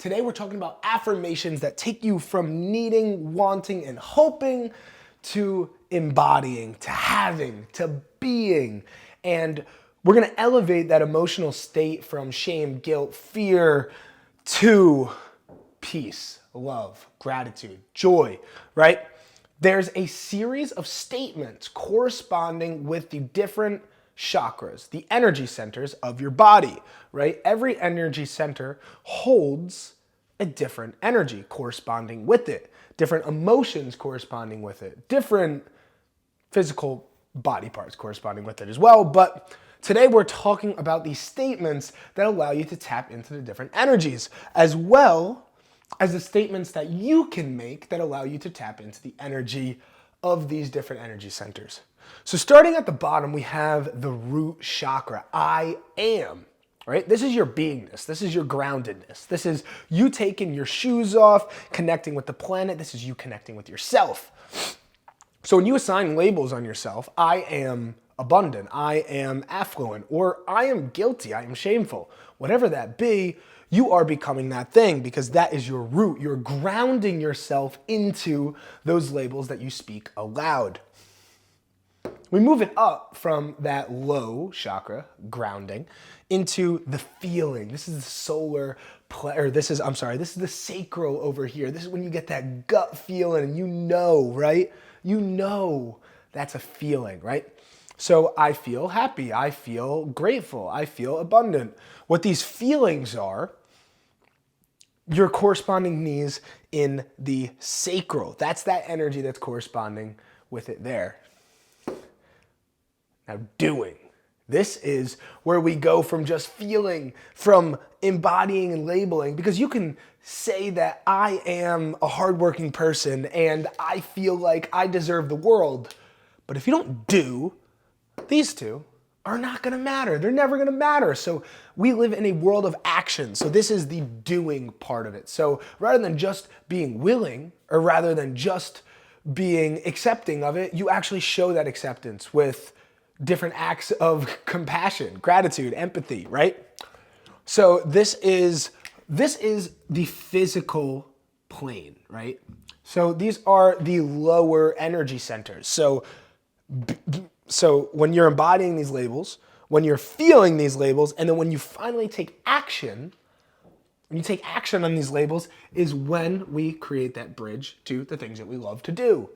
Today we're talking about affirmations that take you from needing, wanting, and hoping to embodying, to having, to being. And we're gonna elevate that emotional state from shame, guilt, fear to peace, love, gratitude, joy, right? There's a series of statements corresponding with the different chakras, the energy centers of your body, right? Every energy center holds a different energy corresponding with it, different emotions corresponding with it, different physical body parts corresponding with it as well. But today we're talking about these statements that allow you to tap into the different energies, as well as the statements that you can make that allow you to tap into the energy of these different energy centers. So starting at the bottom, we have the root chakra, I am, right? This is your beingness. This is your groundedness. This is you taking your shoes off, connecting with the planet. This is you connecting with yourself. So when you assign labels on yourself, I am abundant, I am affluent, or I am guilty, I am shameful, whatever that be, you are becoming that thing because that is your root. You're grounding yourself into those labels that you speak aloud. We move it up from that low chakra, grounding, into the feeling. This is the solar, this is the sacral over here. This is when you get that gut feeling and you know, right? You know that's a feeling, right? So I feel happy, I feel grateful, I feel abundant. What these feelings are, your corresponding needs in the sacral. That's that energy that's corresponding with it there. Now doing. This is where we go from just feeling, from embodying and labeling, because you can say that I am a hardworking person and I feel like I deserve the world. But if you don't do, these two are not gonna matter. They're never gonna matter. So we live in a world of action. So this is the doing part of it. So rather than just being willing, or rather than just being accepting of it, you actually show that acceptance with different acts of compassion, gratitude, empathy, right? So this is the physical plane, right? So these are the lower energy centers. So when you're embodying these labels, when you're feeling these labels, and then when you finally take action, when you take action on these labels is when we create that bridge to the things that we love to do.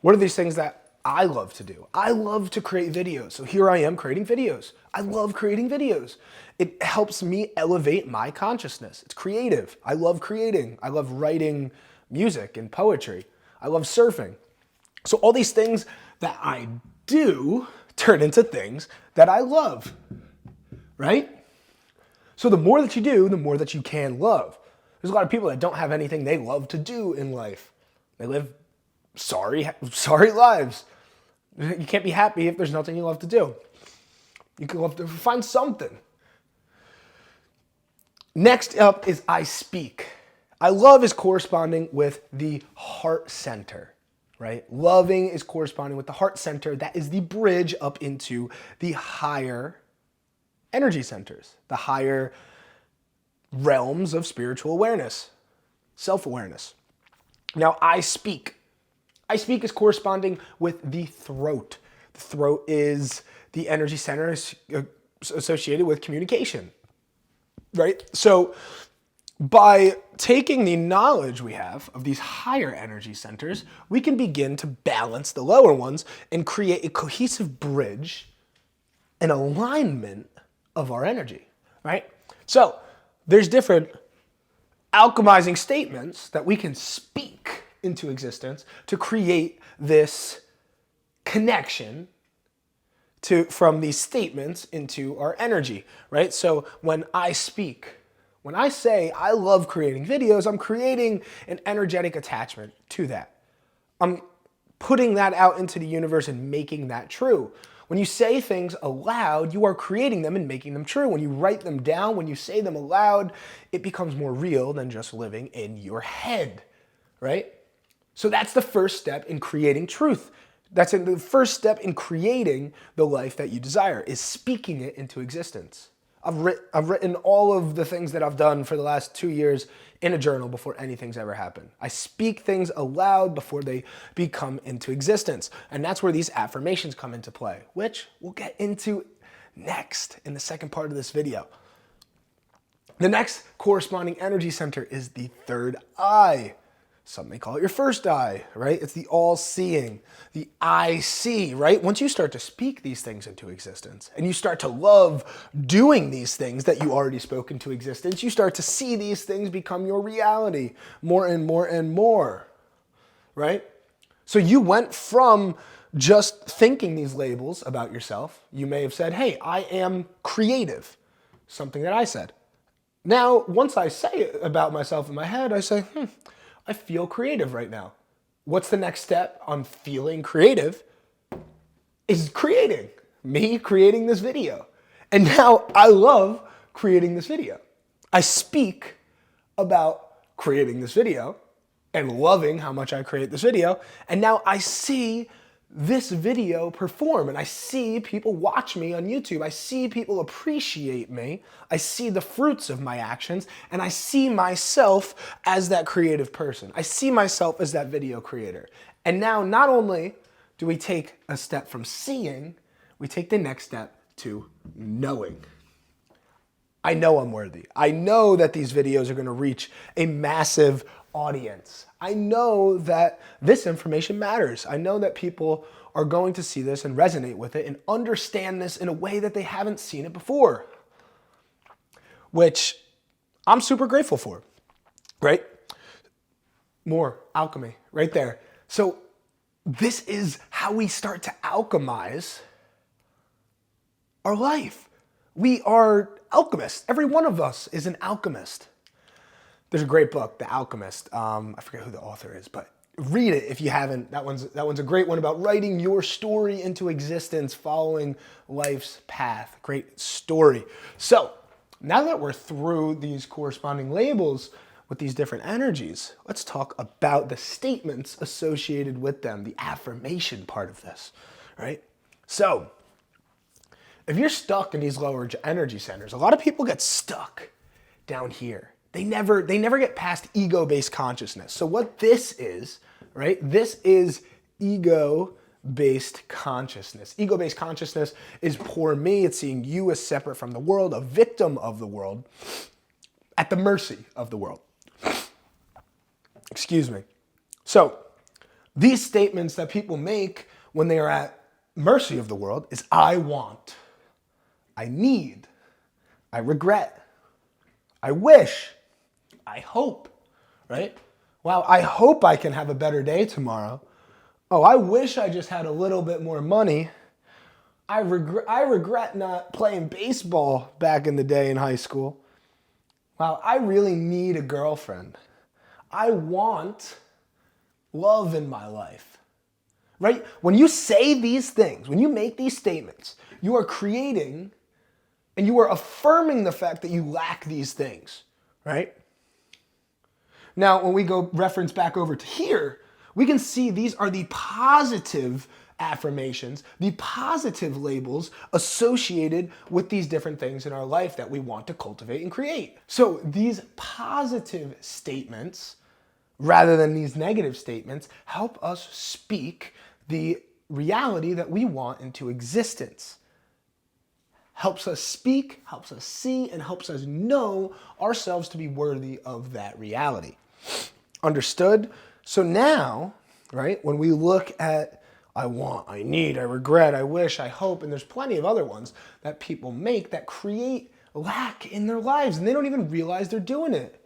What are these things that I love to do? I love to create videos. So here I am creating videos. I love creating videos. It helps me elevate my consciousness. It's creative. I love creating. I love writing music and poetry. I love surfing. So all these things that I do turn into things that I love, right? So the more that you do, the more that you can love. There's a lot of people that don't have anything they love to do in life. They live sorry lives. You can't be happy if there's nothing you love to do. You can love to find something. Next up is I speak. I love is corresponding with the heart center, right? Loving is corresponding with the heart center. That is the bridge up into the higher energy centers, the higher realms of spiritual awareness, self-awareness. Now, I speak. I speak is corresponding with the throat. The throat is the energy center associated with communication, right? So by taking the knowledge we have of these higher energy centers, we can begin to balance the lower ones and create a cohesive bridge and alignment of our energy, right? So there's different alchemizing statements that we can speak into existence to create this connection from these statements into our energy, right? So when I speak, when I say I love creating videos, I'm creating an energetic attachment to that. I'm putting that out into the universe and making that true. When you say things aloud, you are creating them and making them true. When you write them down, when you say them aloud, it becomes more real than just living in your head, right? So that's the first step in creating truth. That's the first step in creating the life that you desire, is speaking it into existence. I've written all of the things that I've done for the last 2 years in a journal before anything's ever happened. I speak things aloud before they become into existence. And that's where these affirmations come into play, which we'll get into next in the second part of this video. The next corresponding energy center is the third eye. Some may call it your first eye, right? It's the all-seeing, the I see, right? Once you start to speak these things into existence and you start to love doing these things that you already spoke into existence, you start to see these things become your reality more and more and more, right? So you went from just thinking these labels about yourself. You may have said, hey, I am creative, something that I said. Now, once I say it about myself in my head, I say, I feel creative right now. What's the next step on feeling creative? Is creating. Me creating this video. And now I love creating this video. I speak about creating this video and loving how much I create this video. And now I see this video perform and I see people watch me on YouTube. I see people appreciate me. I see the fruits of my actions and I see myself as that creative person. I see myself as that video creator. And now not only do we take a step from seeing, we take the next step to knowing. I know I'm worthy. I know that these videos are going to reach a massive audience. I know that this information matters. I know that people are going to see this and resonate with it and understand this in a way that they haven't seen it before, which I'm super grateful for, right? More alchemy right there. So this is how we start to alchemize our life. We are alchemists. Every one of us is an alchemist. There's a great book, The Alchemist. I forget who the author is, but read it if you haven't. That one's a great one about writing your story into existence, following life's path. Great story. So now that we're through these corresponding labels with these different energies, let's talk about the statements associated with them, the affirmation part of this, right? So if you're stuck in these lower energy centers, a lot of people get stuck down here. They never get past ego-based consciousness. So what this is, right? This is ego-based consciousness. Ego-based consciousness is poor me. It's seeing you as separate from the world, a victim of the world, at the mercy of the world. Excuse me. So these statements that people make when they are at mercy of the world is I want, I need, I regret, I wish, I hope, right? Wow, I hope I can have a better day tomorrow. Oh, I wish I just had a little bit more money. I regret not playing baseball back in the day in high school. Wow, I really need a girlfriend. I want love in my life, right? When you say these things, when you make these statements, you are creating and you are affirming the fact that you lack these things, right? Now, when we go reference back over to here, we can see these are the positive affirmations, the positive labels associated with these different things in our life that we want to cultivate and create. So these positive statements, rather than these negative statements, help us speak the reality that we want into existence. Helps us speak, helps us see, and helps us know ourselves to be worthy of that reality. Understood? So now, right, when we look at I want, I need, I regret, I wish, I hope, and there's plenty of other ones that people make that create lack in their lives, and they don't even realize they're doing it.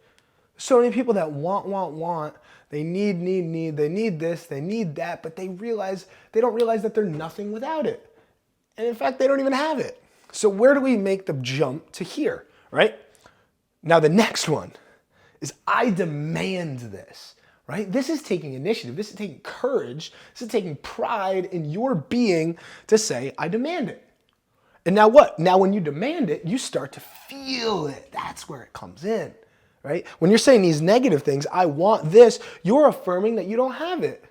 So many people that want, they need, they need this, they need that, but they don't realize that they're nothing without it. And in fact, they don't even have it. So where do we make the jump to here, right? Now the next one is I demand this, right? This is taking initiative. This is taking courage. This is taking pride in your being to say, I demand it. And now what? Now when you demand it, you start to feel it. That's where it comes in, right? When you're saying these negative things, I want this, you're affirming that you don't have it.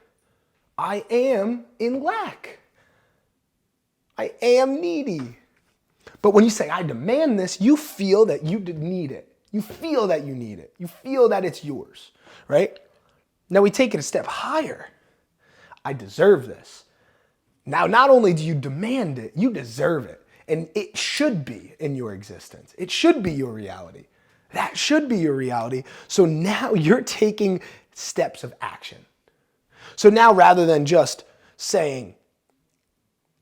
I am in lack. I am needy. But when you say, I demand this, you feel that you need it. You feel that you need it. You feel that it's yours, right? Now we take it a step higher. I deserve this. Now, not only do you demand it, you deserve it. And it should be in your existence. It should be your reality. That should be your reality. So now you're taking steps of action. So now rather than just saying,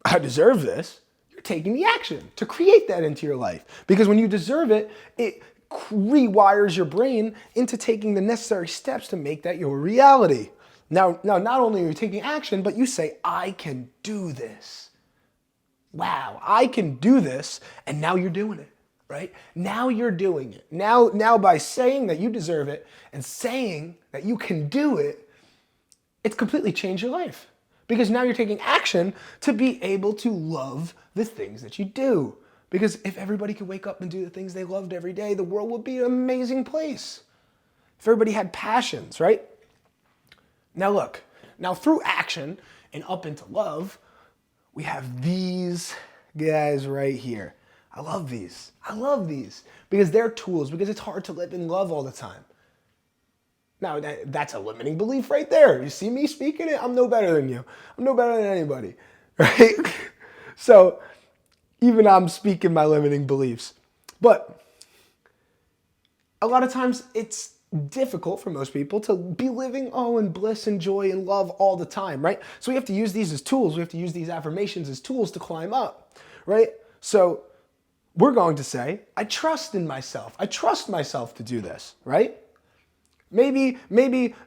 I deserve this, you're taking the action to create that into your life. Because when you deserve it, it rewires your brain into taking the necessary steps to make that your reality. Now, not only are you taking action, but you say, I can do this. Wow, I can do this, and now you're doing it, right? Now you're doing it. Now by saying that you deserve it and saying that you can do it, it's completely changed your life. Because now you're taking action to be able to love the things that you do. Because if everybody could wake up and do the things they loved every day, the world would be an amazing place. If everybody had passions, right? Now look, through action and up into love, we have these guys right here. I love these. I love these because they're tools, because it's hard to live in love all the time. Now, that's a limiting belief right there. You see me speaking it? I'm no better than you. I'm no better than anybody, right? So even I'm speaking my limiting beliefs. But a lot of times it's difficult for most people to be living in bliss and joy and love all the time, right? So we have to use these as tools. We have to use these affirmations as tools to climb up, right? So we're going to say, I trust in myself. I trust myself to do this, right? Maybe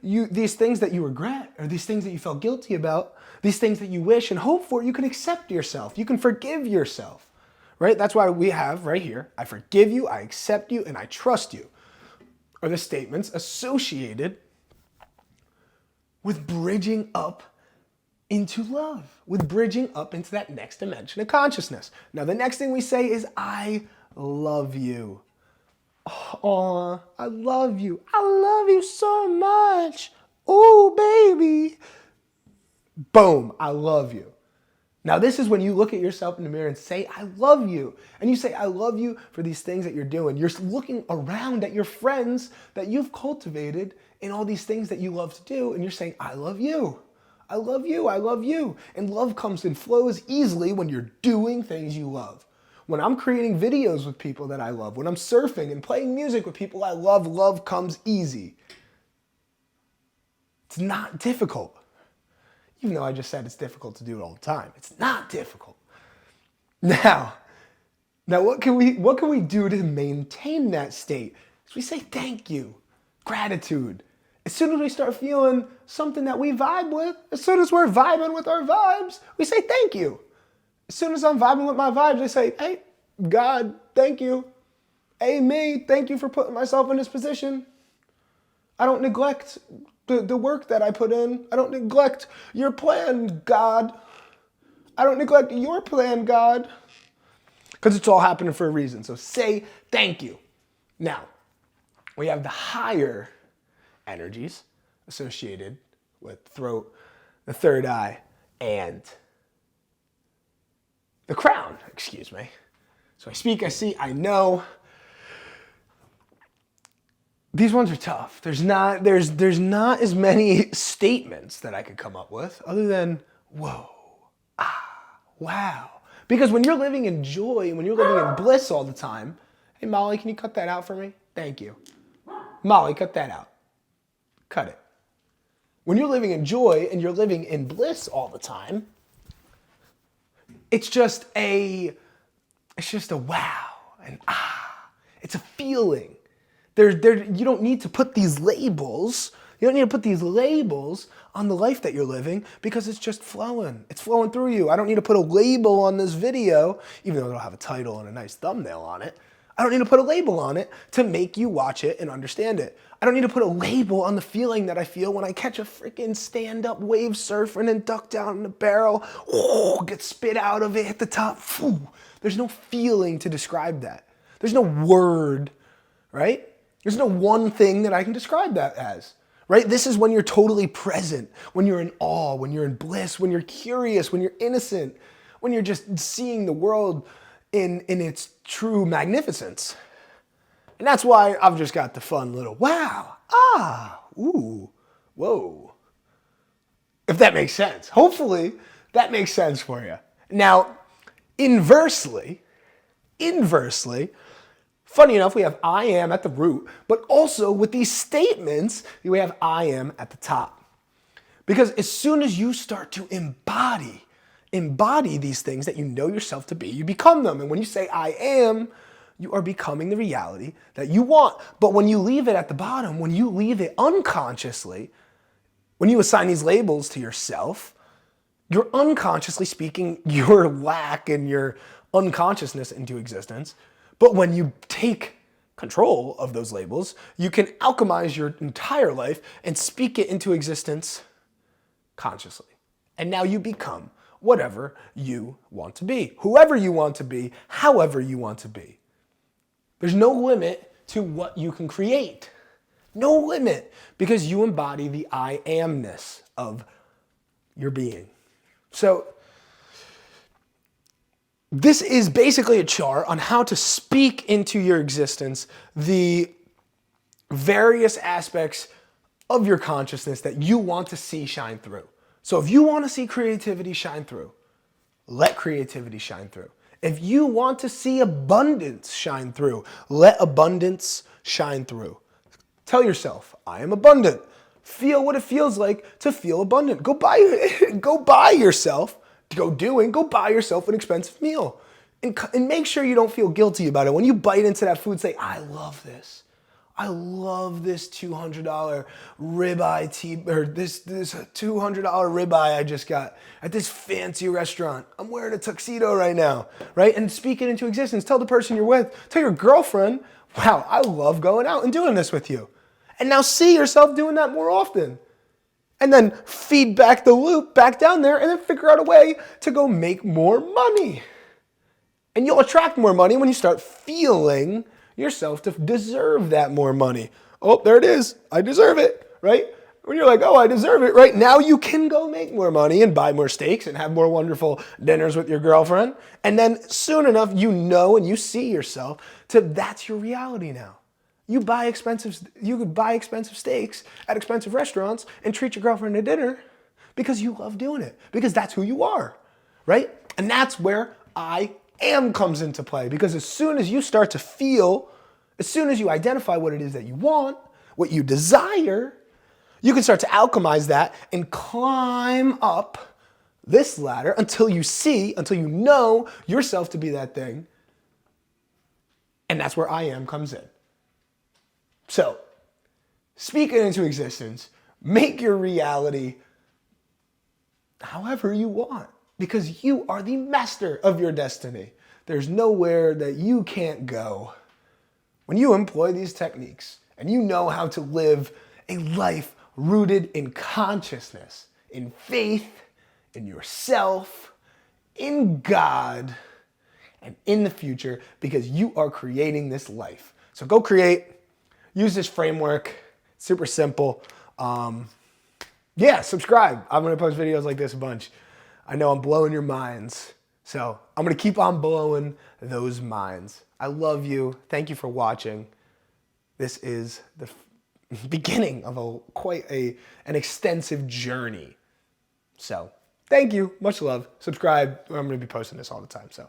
these things that you regret or these things that you felt guilty about, these things that you wish and hope for, you can accept yourself. You can forgive yourself, right? That's why we have right here, I forgive you, I accept you, and I trust you, are the statements associated with bridging up into love, with bridging up into that next dimension of consciousness. Now, the next thing we say is, I love you. Oh, I love you. I love you so much. Oh, baby. Boom, I love you. Now, this is when you look at yourself in the mirror and say, I love you. And you say, I love you for these things that you're doing. You're looking around at your friends that you've cultivated in all these things that you love to do. And you're saying, I love you. I love you. I love you. And love comes and flows easily when you're doing things you love. When I'm creating videos with people that I love, when I'm surfing and playing music with people I love, love comes easy. It's not difficult. Even though I just said it's difficult to do it all the time. It's not difficult. Now what can we do to maintain that state? So we say thank you, gratitude. As soon as we start feeling something that we vibe with, as soon as we're vibing with our vibes, we say thank you. As soon as I'm vibing with my vibes, I say, hey, God, thank you. Hey, me, thank you for putting myself in this position. I don't neglect the work that I put in. I don't neglect your plan, God. I don't neglect your plan, God. Because it's all happening for a reason. So say thank you. Now, we have the higher energies associated with throat, the third eye, and the crown, excuse me. So I speak, I see, I know. These ones are tough. There's not as many statements that I could come up with other than, whoa, wow. Because when you're living in joy, when you're living in bliss all the time, hey, Molly, can you cut that out for me? Thank you. Molly, cut that out. Cut it. When you're living in joy and you're living in bliss all the time, it's just a wow, and it's a feeling. You don't need to put these labels. You don't need to put these labels on the life that you're living because it's just flowing. It's flowing through you. I don't need to put a label on this video, even though it'll have a title and a nice thumbnail on it. I don't need to put a label on it to make you watch it and understand it. I don't need to put a label on the feeling that I feel when I catch a freaking stand-up wave surfer and then duck down in the barrel, get spit out of it, hit the top. There's no feeling to describe that. There's no word, right? There's no one thing that I can describe that as, right? This is when you're totally present, when you're in awe, when you're in bliss, when you're curious, when you're innocent, when you're just seeing the world in its true magnificence. And that's why I've just got the fun little wow, ah, ooh, whoa. If that makes sense. Hopefully that makes sense for you. Now, inversely, funny enough, we have I am at the root, but also with these statements, we have I am at the top. Because as soon as you start to embody these things that you know yourself to be, you become them. And when you say I am, you are becoming the reality that you want. But when you leave it at the bottom, when you leave it unconsciously, when you assign these labels to yourself, you're unconsciously speaking your lack and your unconsciousness into existence. But when you take control of those labels, you can alchemize your entire life and speak it into existence consciously. And now you become whatever you want to be, whoever you want to be, however you want to be. There's no limit to what you can create. No limit, because you embody the I amness of your being. So this is basically a chart on how to speak into your existence the various aspects of your consciousness that you want to see shine through. So if you want to see creativity shine through, let creativity shine through. If you want to see abundance shine through, let abundance shine through. Tell yourself, I am abundant. Feel what it feels like to feel abundant. Go buy yourself an expensive meal. And make sure you don't feel guilty about it. When you bite into that food, say, I love this. I love this $200 ribeye or this $200 ribeye I just got at this fancy restaurant. I'm wearing a tuxedo right now, right? And speak it into existence. Tell the person you're with, tell your girlfriend, wow, I love going out and doing this with you. And now see yourself doing that more often. And then feed back the loop back down there and then figure out a way to go make more money. And you'll attract more money when you start feeling yourself to deserve that more money. Oh, there it is. I deserve it, right? When you're like, oh, I deserve it, right? Now you can go make more money and buy more steaks and have more wonderful dinners with your girlfriend. And then soon enough, you know and you see yourself to that's your reality now. You could buy expensive steaks at expensive restaurants and treat your girlfriend to dinner because you love doing it, because that's who you are, right? And that's where I am comes into play, because as soon as you start to feel, as soon as you identify what it is that you want, what you desire, you can start to alchemize that and climb up this ladder until you know yourself to be that thing. And that's where I am comes in. So, speak it into existence. Make your reality however you want, because you are the master of your destiny. There's nowhere that you can't go. When you employ these techniques and you know how to live a life rooted in consciousness, in faith, in yourself, in God, and in the future, because you are creating this life. So go create. Use this framework. Super simple. Subscribe. I'm going to post videos like this a bunch. I know I'm blowing your minds. So I'm going to keep on blowing those minds. I love you. Thank you for watching. This is the beginning of quite an extensive journey. So thank you. Much love. Subscribe. I'm going to be posting this all the time. So